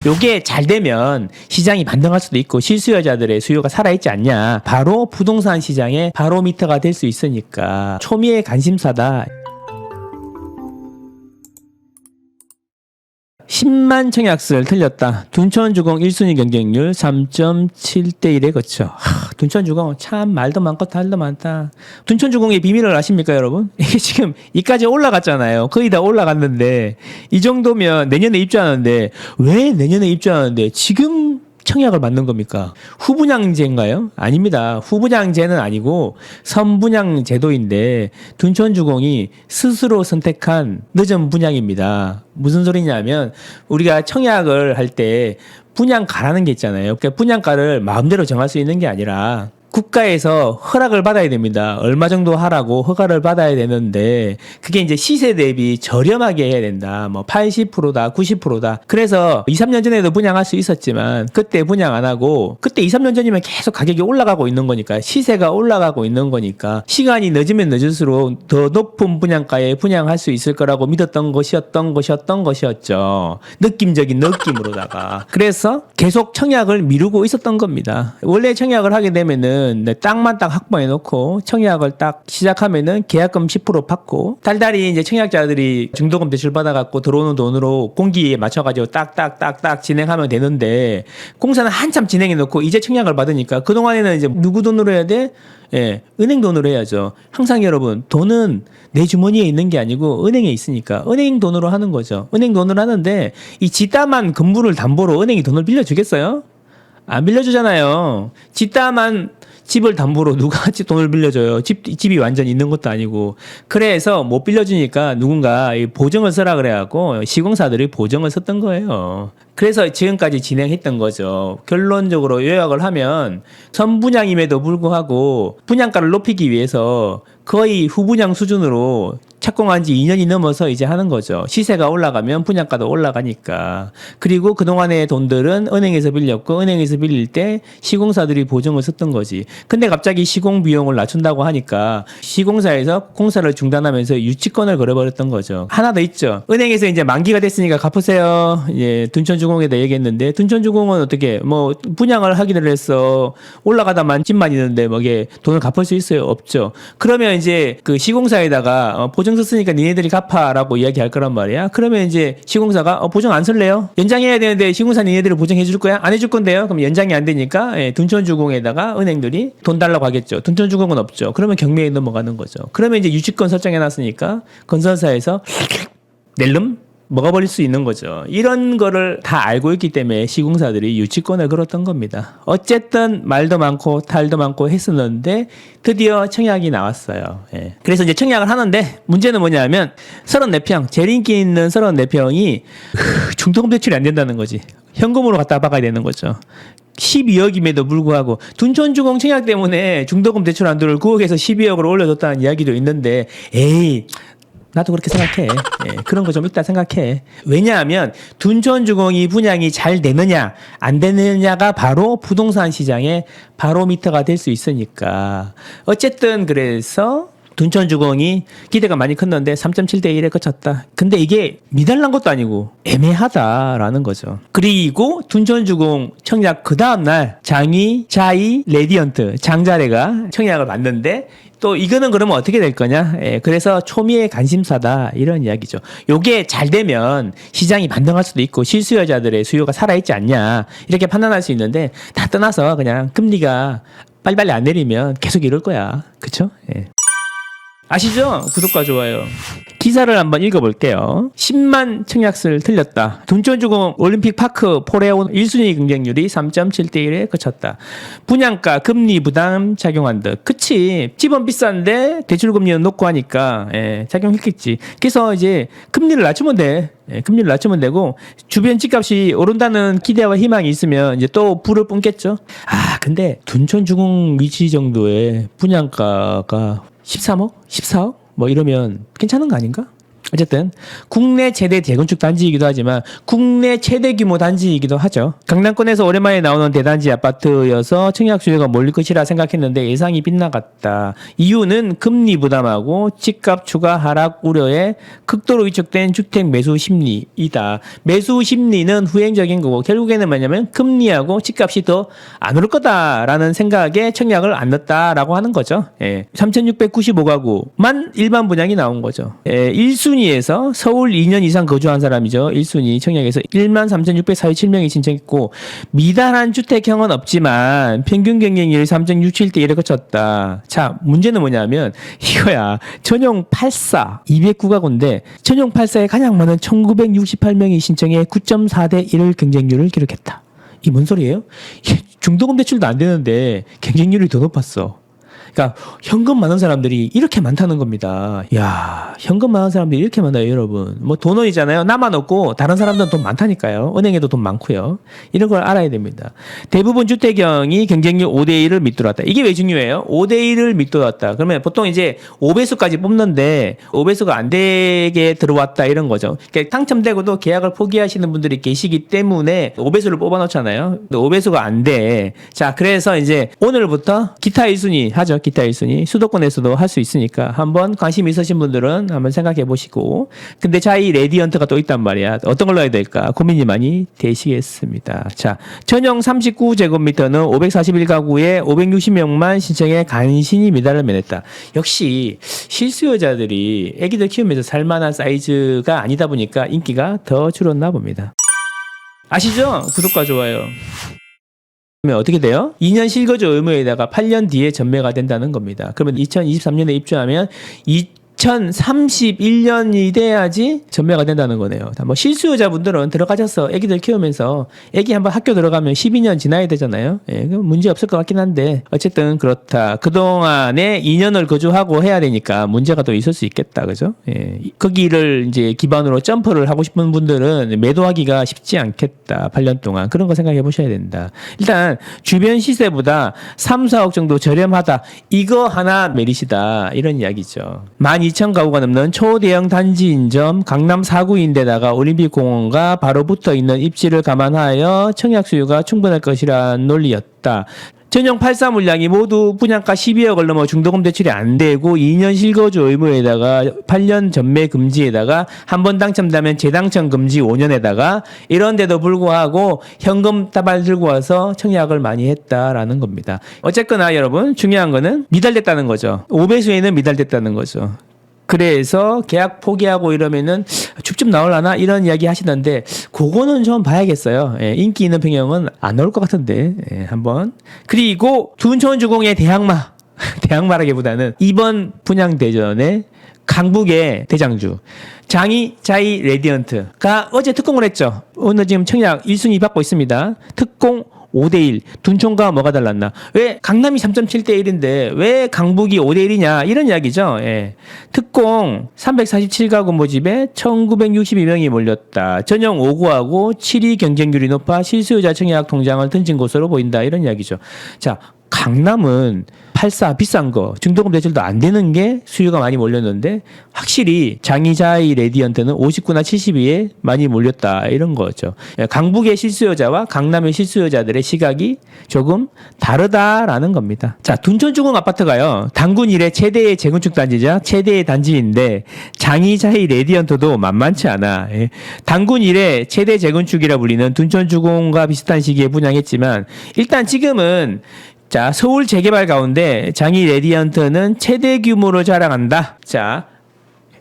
요게 잘 되면 시장이 반등할 수도 있고 실수요자들의 수요가 살아있지 않냐. 바로 부동산 시장의 바로미터가 될 수 있으니까 초미의 관심사다. 10만 청약설 틀렸다. 둔천주공 1순위 경쟁률 3.7대 1에 그쳐. 둔천주공 참 말도 많고 탈도 많다. 둔천주공의 비밀을 아십니까 여러분? 이게 지금 이까지 올라갔잖아요. 거의 다 올라갔는데 이 정도면 내년에 입주하는데 왜 내년에 입주하는데 지금 청약을 받는 겁니까? 후분양제인가요? 아닙니다. 후분양제는 아니고 선분양 제도인데 둔천주공이 스스로 선택한 늦은 분양입니다. 무슨 소리냐면 우리가 청약을 할 때 분양가라는 게 있잖아요. 그러니까 분양가를 마음대로 정할 수 있는 게 아니라 국가에서 허락을 받아야 됩니다. 얼마 정도 하라고 허가를 받아야 되는데 그게 이제 시세 대비 저렴하게 해야 된다. 뭐 80%다, 90%다. 그래서 2, 3년 전에도 분양할 수 있었지만 그때 분양 안 하고 그때 2, 3년 전이면 계속 가격이 올라가고 있는 거니까 시세가 올라가고 있는 거니까 시간이 늦으면 늦을수록 더 높은 분양가에 분양할 수 있을 거라고 믿었던 것이었죠. 느낌적인 느낌으로다가. 그래서 계속 청약을 미루고 있었던 겁니다. 원래 청약을 하게 되면은 땅만 딱 확보해 놓고 청약을 딱 시작하면은 계약금 10% 받고 달달이 이제 청약자들이 중도금 대출 받아갖고 들어오는 돈으로 공기에 맞춰가지고 딱딱딱딱 진행하면 되는데 공사는 한참 진행해 놓고 이제 청약을 받으니까 그동안에는 이제 누구 돈으로 해야 돼? 예, 은행 돈으로 해야죠. 항상 여러분 돈은 내 주머니에 있는 게 아니고 은행에 있으니까 은행 돈으로 하는 거죠. 은행 돈으로 하는데 이 지따만 건물을 담보로 은행이 돈을 빌려주겠어요? 안 빌려주잖아요. 지따만 집을 담보로 누가 돈을 빌려줘요. 집이 완전 있는 것도 아니고. 그래서 못 빌려주니까 누군가 보증을 써라 그래갖고 시공사들이 보증을 썼던 거예요. 그래서 지금까지 진행했던 거죠. 결론적으로 요약을 하면 선분양임에도 불구하고 분양가를 높이기 위해서 거의 후분양 수준으로 착공한 지 2년이 넘어서 이제 하는 거죠. 시세가 올라가면 분양가도 올라가니까. 그리고 그동안의 돈들은 은행에서 빌렸고 은행에서 빌릴 때 시공사들이 보증을 썼던 거지. 근데 갑자기 시공 비용을 낮춘다고 하니까 시공사에서 공사를 중단하면서 유치권을 걸어버렸던 거죠. 하나 더 있죠. 은행에서 이제 만기가 됐으니까 갚으세요. 예, 둔천주공에다 얘기했는데 둔천주공은 어떻게 뭐 분양을 하기로 했어. 올라가다만 집만 있는데 뭐 이게 돈을 갚을 수 있어요? 없죠. 그러면 이제 그 시공사에다가 보증 썼으니까 니네들이 갚아라고 이야기할 거란 말이야. 그러면 이제 시공사가 보증 안 쓸래요? 연장해야 되는데 시공사 니네들이 보증해 줄 거야? 안 해줄 건데요? 그럼 연장이 안 되니까 예, 둔천주공에다가 은행들이 돈 달라고 하겠죠. 둔천주공은 없죠. 그러면 경매에 넘어가는 거죠. 그러면 이제 유치권 설정해 놨으니까 건설사에서 낼름 먹어버릴 수 있는 거죠. 이런 거를 다 알고 있기 때문에 시공사들이 유치권을 걸었던 겁니다. 어쨌든 말도 많고 탈도 많고 했었는데 드디어 청약이 나왔어요. 예. 그래서 이제 청약을 하는데 문제는 뭐냐면 34평, 제일 인기 있는 34평이 중도금 대출이 안 된다는 거지. 현금으로 갖다 박아야 되는 거죠. 12억임에도 불구하고 둔천주공 청약 때문에 중도금 대출 한도를 9억에서 12억으로 올려줬다는 이야기도 있는데 에이 나도 그렇게 생각해. 예, 그런 거 좀 있다 생각해. 왜냐하면 둔천주공이 분양이 잘 되느냐 안 되느냐가 바로 부동산 시장의 바로미터가 될 수 있으니까. 어쨌든 그래서 둔천주공이 기대가 많이 컸는데 3.7대 1에 그쳤다. 근데 이게 미달난 것도 아니고 애매하다라는 거죠. 그리고 둔천주공 청약 그 다음날 장위, 자이, 레디언트, 장자래가 청약을 받는데 또 이거는 그러면 어떻게 될 거냐? 예, 그래서 초미의 관심사다 이런 이야기죠. 요게 잘 되면 시장이 반등할 수도 있고 실수요자들의 수요가 살아있지 않냐 이렇게 판단할 수 있는데 다 떠나서 그냥 금리가 빨리빨리 안 내리면 계속 이럴 거야. 그쵸? 예. 아시죠? 구독과 좋아요. 기사를 한번 읽어볼게요. 10만 청약설 틀렸다. 둔천주공 올림픽 파크 포레온 1순위 경쟁률이 3.7대 1에 그쳤다. 분양가 금리 부담 작용한 듯. 그치. 집은 비싼데 대출금리는 높고 하니까 예, 작용했겠지. 그래서 이제 금리를 낮추면 돼. 예, 금리를 낮추면 되고 주변 집값이 오른다는 기대와 희망이 있으면 이제 또 불을 뿜겠죠. 아 근데 둔천주공 위치 정도의 분양가가 13억? 14억? 뭐 이러면 괜찮은 거 아닌가? 어쨌든 국내 최대 재건축 단지이기도 하지만 국내 최대 규모 단지이기도 하죠. 강남권에서 오랜만에 나오는 대단지 아파트여서 청약 수요가 몰릴 것이라 생각했는데 예상이 빗나갔다. 이유는 금리 부담하고 집값 추가 하락 우려에 극도로 위축된 주택 매수 심리이다. 매수 심리는 후행적인 거고 결국에는 뭐냐면 금리하고 집값이 더 안 오를 거다라는 생각에 청약을 안 넣었다라고 하는 거죠. 3,695가구만 일반 분양이 나온 거죠. 1순위에서 서울 2년 이상 거주한 사람이죠. 1순위 청약에서 13,647명이 신청했고 미달한 주택형은 없지만 평균 경쟁률 3.67대 1을 거쳤다. 자, 문제는 뭐냐면 이거야. 전용 84 209가구인데 전용 84에 가장 많은 1,968명이 신청해 9.4대 1을 경쟁률을 기록했다. 이 뭔 소리예요? 중도금 대출도 안 되는데 경쟁률이 더 높았어. 그러니까 현금 많은 사람들이 이렇게 많다는 겁니다. 야, 현금 많은 사람들이 이렇게 많아요, 여러분. 뭐 돈 원이잖아요. 나만 없고 다른 사람들은 돈 많다니까요. 은행에도 돈 많고요. 이런 걸 알아야 됩니다. 대부분 주택형이 경쟁률 5대 1을 밑돌았다. 이게 왜 중요해요? 5대 1을 밑돌았다. 그러면 보통 이제 5배수까지 뽑는데 5배수가 안 되게 들어왔다 이런 거죠. 그러니까 당첨되고도 계약을 포기하시는 분들이 계시기 때문에 5배수를 뽑아 놓잖아요. 5배수가 안 돼. 자, 그래서 이제 오늘부터 기타 1순위 하죠. 기타 1순위 수도권에서도 할 수 있으니까 한번 관심 있으신 분들은 한번 생각해 보시고. 근데 자이 레디언트가 또 있단 말이야. 어떤 걸로 해야 될까 고민이 많이 되시겠습니다. 자, 전용 39제곱미터는 541가구에 560명만 신청해 간신히 미달을 면했다. 역시 실수요자들이 애기들 키우면서 살만한 사이즈가 아니다 보니까 인기가 더 줄었나 봅니다. 아시죠? 구독과 좋아요. 그러면 어떻게 돼요? 2년 실거주 의무에다가 8년 뒤에 전매가 된다는 겁니다. 그러면 2023년에 입주하면 2031년이 돼야지 전매가 된다는 거네요. 뭐 실수요자분들은 들어가셔서 애기들 키우면서 애기 한번 학교 들어가면 12년 지나야 되잖아요. 문제 없을 것 같긴 한데 어쨌든 그렇다. 그동안에 2년을 거주하고 해야 되니까 문제가 또 있을 수 있겠다. 그죠? 거기를 이제 기반으로 점프를 하고 싶은 분들은 매도하기가 쉽지 않겠다. 8년 동안. 그런 거 생각해 보셔야 된다. 일단 주변 시세보다 3, 4억 정도 저렴하다. 이거 하나 메리시다. 이런 이야기죠. 12,000가구가 넘는 초대형 단지인 점, 강남 4구인데다가 올림픽공원과 바로 붙어 있는 입지를 감안하여 청약 수요가 충분할 것이라는 논리였다. 전용 84 물량이 모두 분양가 12억을 넘어 중도금 대출이 안 되고 2년 실거주 의무에다가 8년 전매 금지에다가 한 번 당첨되면 재당첨 금지 5년에다가 이런데도 불구하고 현금 다발 들고 와서 청약을 많이 했다라는 겁니다. 어쨌거나 여러분 중요한 거는 미달됐다는 거죠. 5배수에는 미달됐다는 거죠. 그래서 계약 포기하고 이러면은 줍줍 나올라나 이런 이야기 하시던데 그거는 좀 봐야겠어요. 인기 있는 평형은 안 나올 것 같은데 한번. 그리고 둔촌주공의 대항마 대항마라기보다는 이번 분양 대전에 강북의 대장주 장이자이 레디언트가 어제 특공을 했죠. 오늘 지금 청약 1순위 받고 있습니다. 특공 5대1 둔촌과 뭐가 달랐나? 왜 강남이 3.7대 1인데 왜 강북이 5대 1이냐? 이런 이야기죠. 특공 347가구 모집에 1962명이 몰렸다. 전용 5구하고 7위 경쟁률이 높아 실수요자 청약 통장을 던진 것으로 보인다. 이런 이야기죠. 자, 강남은 84 비싼 거 중도금 대출도 안 되는 게 수요가 많이 몰렸는데 확실히 장이자이 레디언트는 59나 72에 많이 몰렸다 이런 거죠. 강북의 실수요자와 강남의 실수요자들의 시각이 조금 다르다라는 겁니다. 자, 둔촌주공 아파트가요 단군 이래 최대의 재건축 단지자 최대의 단지인데 장이자이 레디언트도 만만치 않아. 단군 이래 최대 재건축이라 불리는 둔촌주공과 비슷한 시기에 분양했지만 일단 지금은 자, 서울 재개발 가운데 장이 레디언트는 최대 규모를 자랑한다. 자,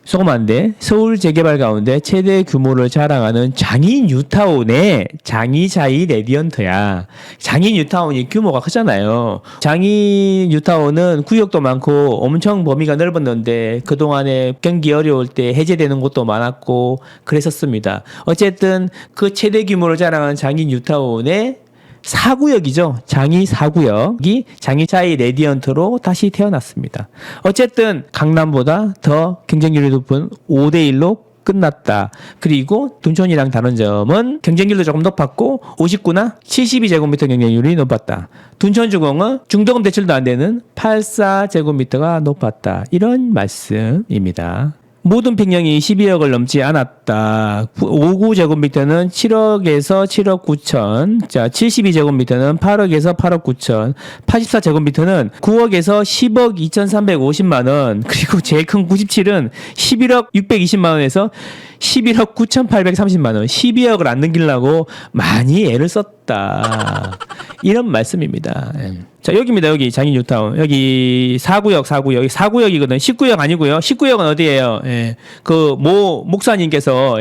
속으면 안 돼. 서울 재개발 가운데 최대 규모를 자랑하는 장이 뉴타운의 장이자이 레디언트야. 장이 뉴타운이 규모가 크잖아요. 장이 뉴타운은 구역도 많고 엄청 범위가 넓었는데 그동안에 경기 어려울 때 해제되는 곳도 많았고 그랬었습니다. 어쨌든 그 최대 규모를 자랑하는 장이 뉴타운의 4구역이죠. 장이 4구역이 장이자이 레디언트로 다시 태어났습니다. 어쨌든 강남보다 더 경쟁률이 높은 5대1로 끝났다. 그리고 둔촌이랑 다른 점은 경쟁률도 조금 높았고 59나 72제곱미터 경쟁률이 높았다. 둔촌주공은 중도금 대출도 안 되는 84제곱미터가 높았다. 이런 말씀입니다. 모든 평형이 12억을 넘지 않았다. 59제곱미터는 7억에서 7억 9천. 자, 72제곱미터는 8억에서 8억 9천. 84제곱미터는 9억에서 10억 2,350만 원. 그리고 제일 큰 97은 11억 620만 원에서 11억 9,830만 원. 12억을 안 넘기려고 많이 애를 썼다. 이런 말씀입니다. 자, 여기입니다. 여기 장인 뉴타운. 여기 4구역. 여기 4구역이거든. 19역 아니고요. 19역은 어디예요? 예. 그 목사님께서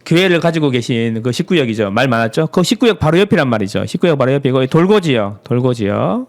교회를 가지고 계신 그 19역이죠. 말 많았죠. 그 19역 바로 옆이란 말이죠. 19역 바로 옆이고 돌고지역.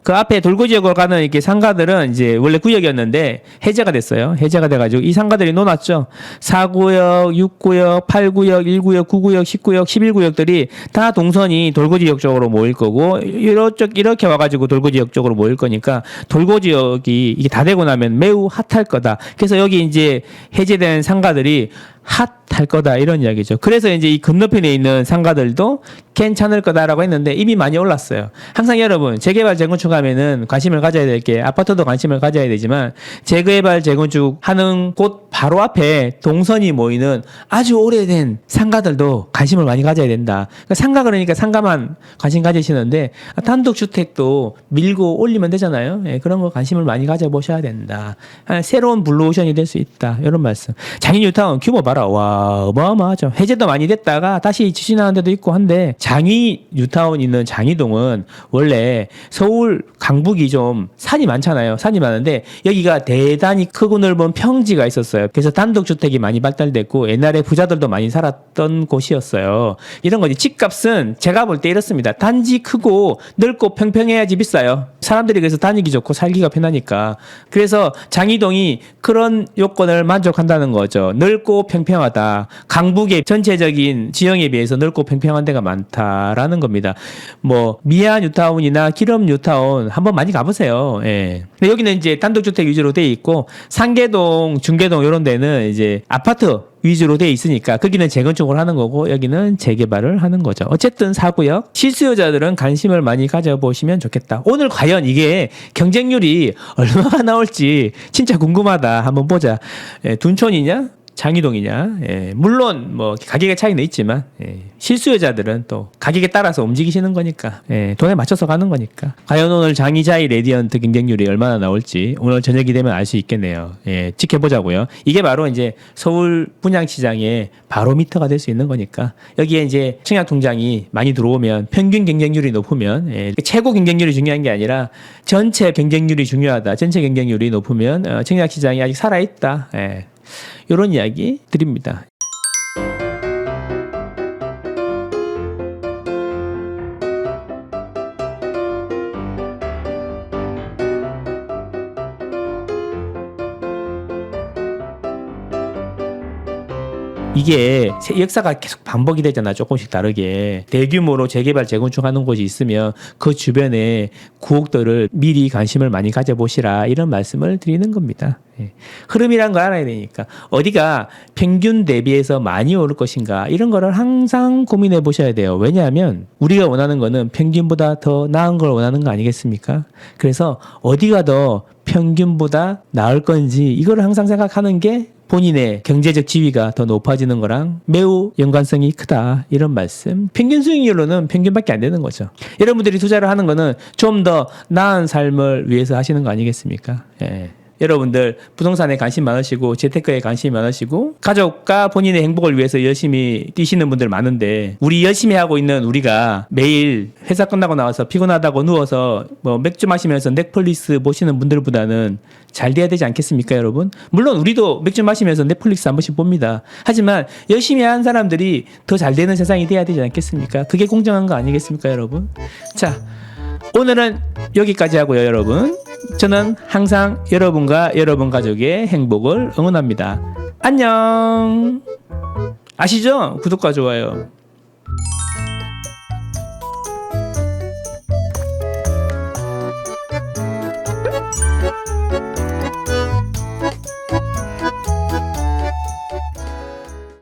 그 앞에 돌고지역으로 가는 이렇게 상가들은 이제 원래 구역이었는데 해제가 됐어요. 해제가 돼가지고 이 상가들이 놓았죠. 4구역, 6구역, 8구역, 1구역, 9구역, 10구역, 11구역들이 다 동선이 돌고지역 쪽으로 모일 거고 이렇게 와가지고 돌고지역 쪽으로 모일 거니까 돌고지역이 이게 다 되고 나면 매우 핫할 거다. 그래서 여기 이제 해제된 상가들이 핫할 거다 이런 이야기죠. 그래서 이제 이 건너편에 있는 상가들도 괜찮을 거다라고 했는데 이미 많이 올랐어요. 항상 여러분 재개발 재건축하면은 관심을 가져야 될 게 아파트도 관심을 가져야 되지만 재개발 재건축 하는 곳 바로 앞에 동선이 모이는 아주 오래된 상가들도 관심을 많이 가져야 된다. 그러니까 상가 그러니까 상가만 관심 가지시는데 단독주택도 밀고 올리면 되잖아요. 예, 그런 거 관심을 많이 가져보셔야 된다. 새로운 블루오션이 될 수 있다. 이런 말씀. 장인 뉴타운 규모 봐라. 와 어마어마하죠. 해제도 많이 됐다가 다시 지진하는 데도 있고 한데 장위 뉴타운 있는 장위동은 원래 서울 강북이 좀 산이 많잖아요. 산이 많은데 여기가 대단히 크고 넓은 평지가 있었어요. 그래서 단독주택이 많이 발달됐고 옛날에 부자들도 많이 살았던 곳이었어요. 이런 거지. 집값은 제가 볼 때 이렇습니다. 단지 크고 넓고 평평해야지 비싸요. 사람들이 그래서 다니기 좋고 살기가 편하니까. 그래서 장위동이 그런 요건을 만족한다는 거죠. 넓고 평평하다. 강북의 전체적인 지형에 비해서 넓고 평평한 데가 많다라는 겁니다. 뭐 미아 뉴타운이나 기름 뉴타운 한번 많이 가보세요. 예. 근데 여기는 이제 단독주택 위주로 돼 있고 상계동, 중계동 이런 데는 이제 아파트 위주로 돼 있으니까 거기는 재건축을 하는 거고 여기는 재개발을 하는 거죠. 어쨌든 4구역 실수요자들은 관심을 많이 가져보시면 좋겠다. 오늘 과연 이게 경쟁률이 얼마나 나올지 진짜 궁금하다. 한번 보자. 둔촌이냐? 장이동이냐? 물론 뭐 가격의 차이는 있지만 실수요자들은 또 가격에 따라서 움직이시는 거니까 돈에 맞춰서 가는 거니까 과연 오늘 장이자이 레디언트 경쟁률이 얼마나 나올지 오늘 저녁이 되면 알 수 있겠네요. 지켜보자고요. 이게 바로 이제 서울 분양시장의 바로미터가 될 수 있는 거니까 여기에 이제 청약 통장이 많이 들어오면 평균 경쟁률이 높으면 최고 경쟁률이 중요한 게 아니라 전체 경쟁률이 중요하다. 전체 경쟁률이 높으면 청약 시장이 아직 살아있다. 이런 이야기 드립니다. 이게 역사가 계속 반복이 되잖아. 조금씩 다르게. 대규모로 재개발 재건축하는 곳이 있으면 그 주변에 구옥들을 미리 관심을 많이 가져보시라 이런 말씀을 드리는 겁니다. 흐름이란 거 알아야 되니까 어디가 평균 대비해서 많이 오를 것인가 이런 거를 항상 고민해 보셔야 돼요. 왜냐하면 우리가 원하는 거는 평균보다 더 나은 걸 원하는 거 아니겠습니까? 그래서 어디가 더 평균보다 나을 건지 이거를 항상 생각하는 게 본인의 경제적 지위가 더 높아지는 거랑 매우 연관성이 크다 이런 말씀. 평균 수익률로는 평균밖에 안 되는 거죠. 여러분들이 투자를 하는 거는 좀 더 나은 삶을 위해서 하시는 거 아니겠습니까? 여러분들 부동산에 관심 많으시고 재테크에 관심이 많으시고 가족과 본인의 행복을 위해서 열심히 뛰시는 분들 많은데 우리 열심히 하고 있는 우리가 매일 회사 끝나고 나와서 피곤하다고 누워서 뭐 맥주 마시면서 넷플릭스 보시는 분들보다는 잘 돼야 되지 않겠습니까, 여러분? 물론 우리도 맥주 마시면서 넷플릭스 한 번씩 봅니다. 하지만 열심히 한 사람들이 더 잘 되는 세상이 돼야 되지 않겠습니까? 그게 공정한 거 아니겠습니까, 여러분? 자, 오늘은 여기까지 하고요, 여러분. 저는 항상 여러분과 여러분 가족의 행복을 응원합니다. 안녕. 아시죠? 구독과 좋아요.